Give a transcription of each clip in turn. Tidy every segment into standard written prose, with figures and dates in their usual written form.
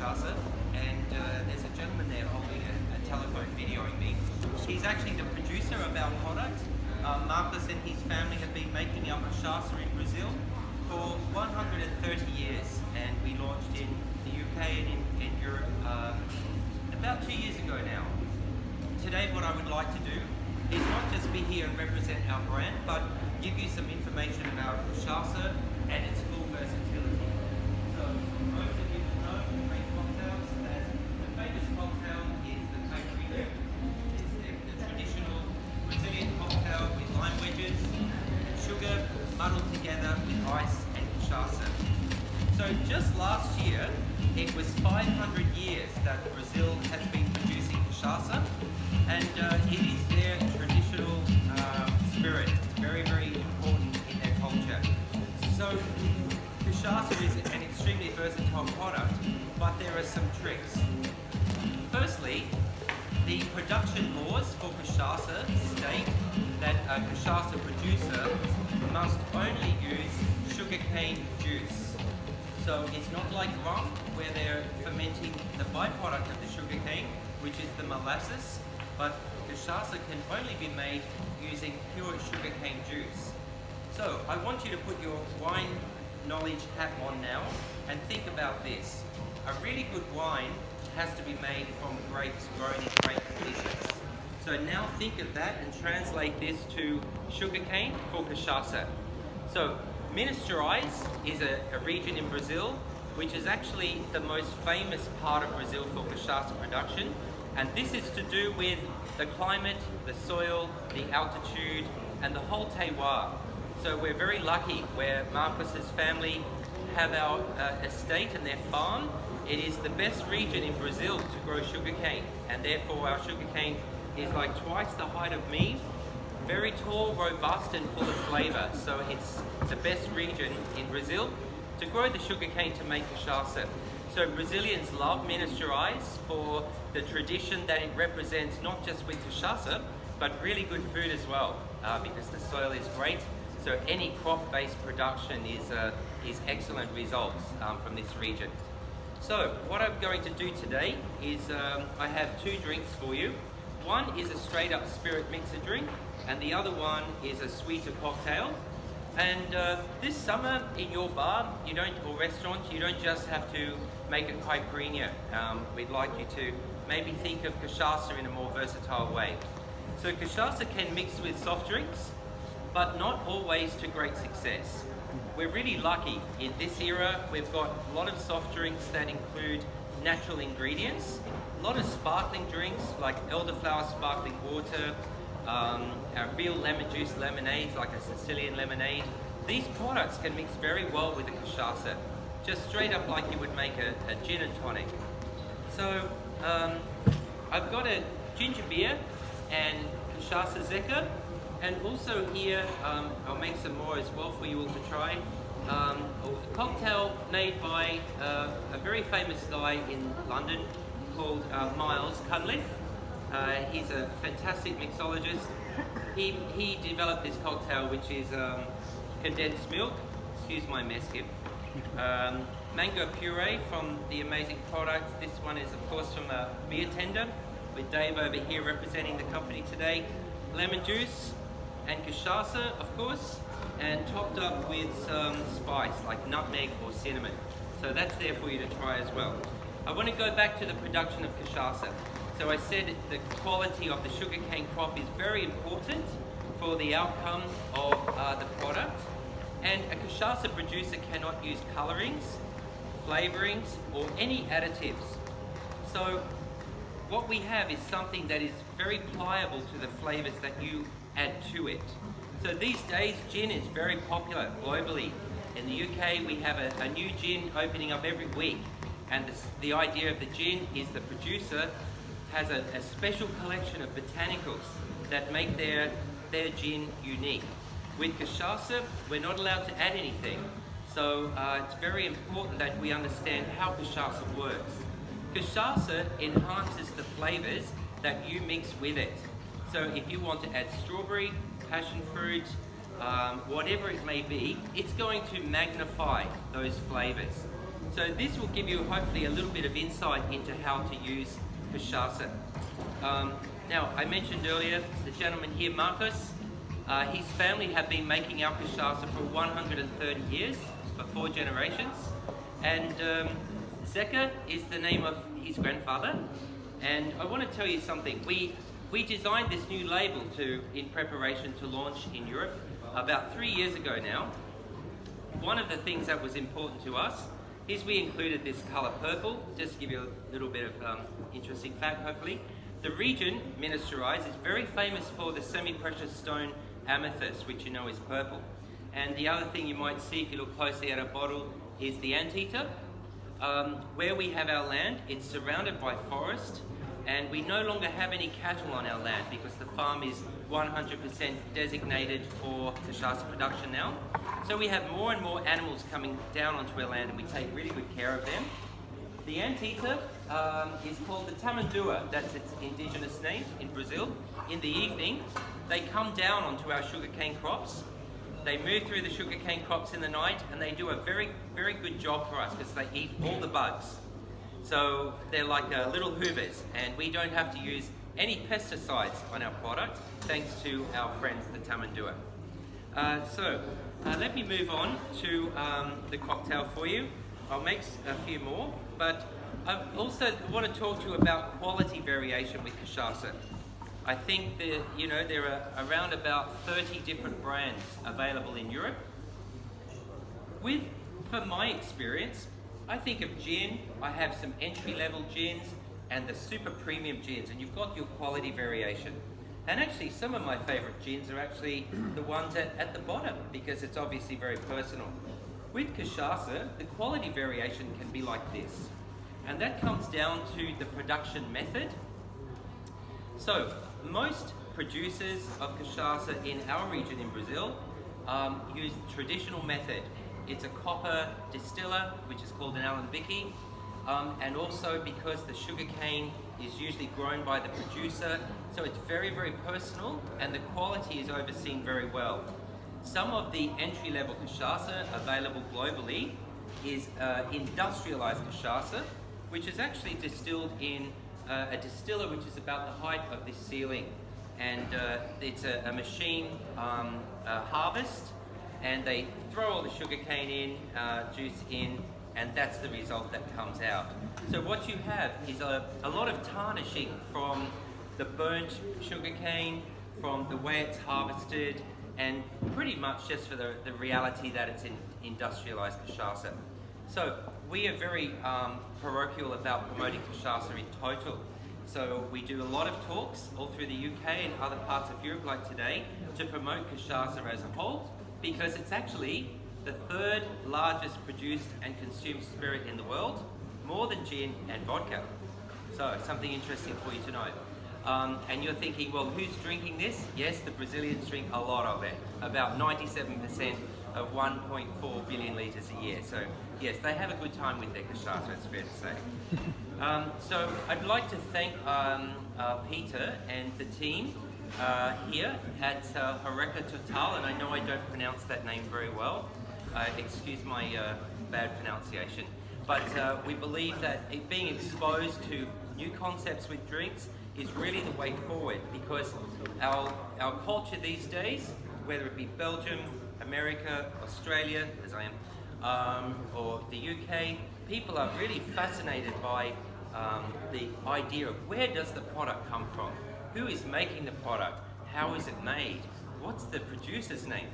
Cachaça, and there's a gentleman there holding a telephone videoing me. He's actually the producer of our product. Marcus and his family have been making our Cachaça in Brazil for 130 years, and we launched in the UK and in Europe about 2 years ago now. Today what I would like to do is not just be here and represent our brand, but give you some information about Cachaça and its full versatility. So most of you will know we make cocktails, that the famous cocktail is the caipirinha. It's the traditional Brazilian cocktail with lime wedges, sugar muddled together with ice and Cachaça. So just last year, it was 500 years that Brazil has been producing Cachaça, and it is their traditional spirit. It's very, very important in their culture. So Cachaça is an extremely versatile product, but there are some tricks. Firstly, the production laws for Cachaça state that a Cachaça producer must only use sugarcane juice. So it's not like rum, where they're fermenting the byproduct of the sugarcane, which is the molasses, but Cachaça can only be made using pure sugarcane juice. So I want you to put your wine knowledge hat on now and think about this. A really good wine has to be made from grapes grown in great conditions. So now think of that and translate this to sugarcane for Cachaça. So Minas Gerais is a region in Brazil which is actually the most famous part of Brazil for Cachaça production, and this is to do with the climate, the soil, the altitude, and the whole terroir. So we're very lucky where Marcus's family have our estate and their farm. It is the best region in Brazil to grow sugarcane, and therefore our sugarcane is like twice the height of me. Very tall, robust, and full of flavour. So it's the best region in Brazil to grow the sugarcane to make Cachaça. So Brazilians love Minas Gerais for the tradition that it represents, not just with Cachaça, but really good food as well, because the soil is great. So any crop-based production is excellent results from this region. So what I'm going to do today is I have two drinks for you. One is a straight up spirit mixer drink, and the other one is a sweeter cocktail. And this summer in your bar, or restaurant, you don't just have to make a caipirinha. We'd like you to maybe think of Cachaça in a more versatile way. So Cachaça can mix with soft drinks, but not always to great success. We're really lucky in this era. We've got a lot of soft drinks that include natural ingredients, a lot of sparkling drinks like elderflower sparkling water, real lemon juice lemonades like a Sicilian lemonade. These products can mix very well with a Cachaça, just straight up like you would make a gin and tonic. So I've got a ginger beer and Cachaça ZECA, and also here I'll make some more as well for you all to try. A cocktail made by a very famous guy in London called Miles Cunliffe. He's a fantastic mixologist. He developed this cocktail, which is condensed milk, excuse my mess here, mango puree from the amazing product. This one is of course from a beer tender, with Dave over here representing the company today. Lemon juice and Cachaça, of course, and topped up with some spice like nutmeg or cinnamon. So that's there for you to try as well. I want to go back to the production of Cachaça. So I said the quality of the sugarcane crop is very important for the outcome of the product. And a Cachaça producer cannot use colorings, flavorings, or any additives. So what we have is something that is very pliable to the flavors that you add to it. So these days, gin is very popular globally. In the UK, we have a new gin opening up every week. And the idea of the gin is the producer has a special collection of botanicals that make their gin unique. With Cachaça, we're not allowed to add anything. So it's very important that we understand how Cachaça works. Cachaça enhances the flavors that you mix with it. So if you want to add strawberry, passion fruit, whatever it may be, it's going to magnify those flavors. So this will give you hopefully a little bit of insight into how to use Cachaça. Now, I mentioned earlier, the gentleman here, Marcos, his family have been making our Cachaça for 130 years, for 4 generations. And ZECA is the name of his grandfather. And I want to tell you something. We designed this new label in preparation to launch in Europe about 3 years ago now. One of the things that was important to us is we included this color purple, just to give you a little bit of interesting fact, hopefully. The region, Minas Gerais, is very famous for the semi-precious stone amethyst, which you know is purple. And the other thing you might see if you look closely at a bottle is the anteater. Where we have our land, it's surrounded by forest, and we no longer have any cattle on our land because the farm is 100% designated for Cachaça production now. So we have more and more animals coming down onto our land, and we take really good care of them. The anteater is called the tamandua, that's its indigenous name in Brazil. In the evening, they come down onto our sugarcane crops. They move through the sugarcane crops in the night, and they do a very, very good job for us because they eat all the bugs. So they're like little hoovers, and we don't have to use any pesticides on our product thanks to our friends, the tamandua. Let me move on to the cocktail for you. I'll make a few more, but I also want to talk to you about quality variation with Cachaça. I think that, there are around about 30 different brands available in Europe. From my experience, I think of gin, I have some entry-level gins and the super premium gins, and you've got your quality variation. And actually, some of my favorite gins are actually the ones at the bottom, because it's obviously very personal. With Cachaça, the quality variation can be like this. And that comes down to the production method. So, most producers of Cachaça in our region in Brazil use the traditional method. It's a copper distiller, which is called an alambique, and also because the sugarcane is usually grown by the producer, so it's very, very personal, and the quality is overseen very well. Some of the entry-level Cachaça available globally is industrialized Cachaça, which is actually distilled in a distiller which is about the height of this ceiling, and it's a machine harvest, and they throw all the sugarcane in, juice in, and that's the result that comes out. So what you have is a lot of tarnishing from the burnt sugarcane, from the way it's harvested, and pretty much just for the reality that it's in industrialized Cachaça. So we are very parochial about promoting Cachaça in total. So we do a lot of talks all through the UK and other parts of Europe like today to promote Cachaça as a whole, because it's actually the 3rd largest produced and consumed spirit in the world, more than gin and vodka. So something interesting for you to know. And you're thinking, well, who's drinking this? Yes, the Brazilians drink a lot of it, about 97% of 1.4 billion litres a year. So yes, they have a good time with their Cachaça, it's fair to say. So I'd like to thank Peter and the team here at Horeca Total, and I know I don't pronounce that name very well. Excuse my bad pronunciation. But we believe that being exposed to new concepts with drinks is really the way forward, because our culture these days, whether it be Belgium, America, Australia, as I am, or the UK, people are really fascinated by the idea of where does the product come from? Who is making the product? How is it made? What's the producer's name?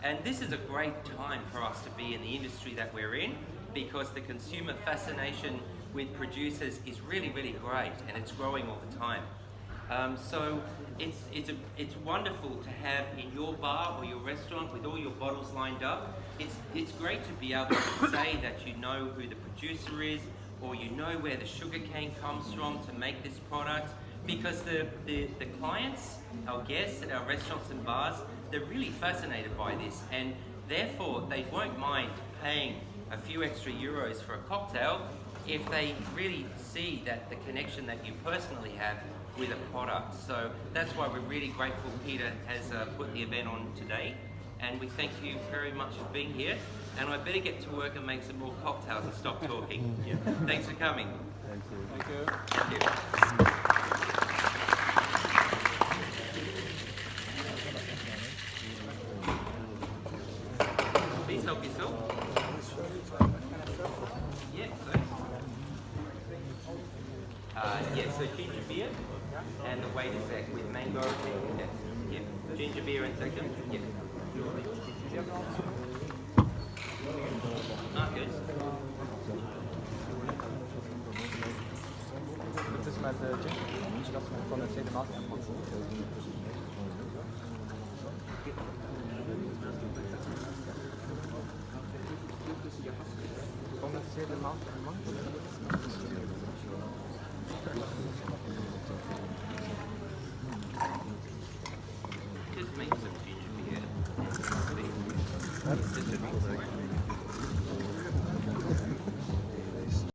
And this is a great time for us to be in the industry that we're in, because the consumer fascination with producers is really, really great, and it's growing all the time. So it's wonderful to have in your bar or your restaurant with all your bottles lined up. It's great to be able to say that you know who the producer is, or you know where the sugarcane comes from to make this product, because the clients, our guests at our restaurants and bars, they're really fascinated by this, and therefore they won't mind paying a few extra euros for a cocktail if they really see that the connection that you personally have with a product. So that's why we're really grateful Peter has put the event on today, and we thank you very much for being here. And I better get to work and make some more cocktails and stop talking. Yeah. Thanks for coming. Thank you. Thank you. Thank you. Please help yourself. Yeah, yeah, so ginger beer and the waiter sec with mango. Yeah, ginger beer and second. Yeah. Ah, good. Het is met ginger, dat is van de tweede maand.